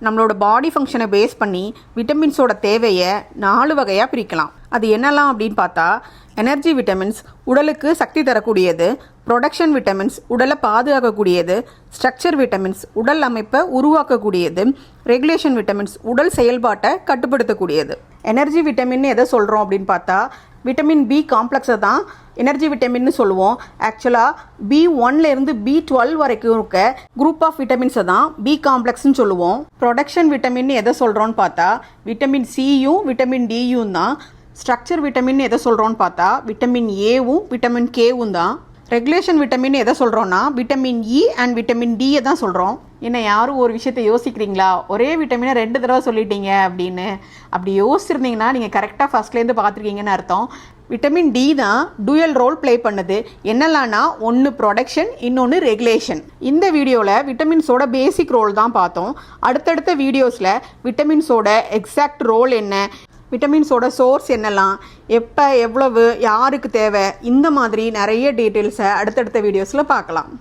நம்மளோட பாடி ஃபங்க்ஷனை பேஸ் பண்ணி விட்டமின்ஸோட தேவையை 4 வகையாக பிரிக்கலாம். அது என்னெல்லாம் அப்படின்னு பார்த்தா, எனர்ஜி விட்டமின்ஸ் உடலுக்கு சக்தி தரக்கூடியது, ப்ரொடக்ஷன் விட்டமின்ஸ் உடலை பாதுகாக்கக்கூடியது, ஸ்ட்ரக்சர் விட்டமின்ஸ் உடல் அமைப்பை உருவாக்கக்கூடியது, ரெகுலேஷன் விட்டமின்ஸ் உடல் செயல்பாட்டை கட்டுப்படுத்தக்கூடியது. எனர்ஜி விட்டமின் எதை சொல்கிறோம் அப்படின்னு பார்த்தா, விட்டமின் பி காம்ப்ளெக்ஸை தான் எனர்ஜி விட்டமின்னு சொல்லுவோம். ஆக்சுவலாக B1லேருந்து B12 வரைக்கும் இருக்க குரூப் ஆஃப் விட்டமின்ஸை தான் பி காம்ப்ளெக்ஸ்ன்னு சொல்லுவோம். ப்ரொடக்ஷன் விட்டமின் எதை சொல்கிறோன்னு பார்த்தா, விட்டமின் சியும் விட்டமின் டியும் தான். ஸ்ட்ரக்சர் விட்டமின் எதை சொல்கிறோன்னு பார்த்தா, விட்டமின் ஏவும் விட்டமின் கேவும் தான். ரெகுலேஷன் விட்டமின் எதை சொல்கிறோன்னா, விட்டமின் இ அண்ட் விட்டமின் டியை தான் சொல்கிறோம். என்ன யாரும் ஒரு விஷயத்தை யோசிக்கிறீங்களா, ஒரே விட்டமினை 2 தடவை சொல்லிட்டீங்க அப்படின்னு? அப்படி யோசிச்சிருந்தீங்கன்னா நீங்கள் கரெக்டாக ஃபஸ்ட்லேருந்து பார்த்துருக்கீங்கன்னு அர்த்தம். விட்டமின் டி தான் டூயல் ரோல் ப்ளே பண்ணுது. என்னெல்லாம்னா, ஒன்று ப்ரொடக்ஷன், இன்னொன்று ரெகுலேஷன். இந்த வீடியோவில் விட்டமின்ஸோட பேசிக் ரோல் தான் பார்த்தோம். அடுத்தடுத்த வீடியோஸில் விட்டமின்ஸோட எக்ஸாக்ட் ரோல் என்ன, விட்டமின்ஸோட சோர்ஸ் என்னெல்லாம், எப்போ எவ்வளவு யாருக்கு தேவை, இந்த மாதிரி நிறைய டீட்டெயில்ஸை அடுத்தடுத்த வீடியோஸில் பார்க்கலாம்.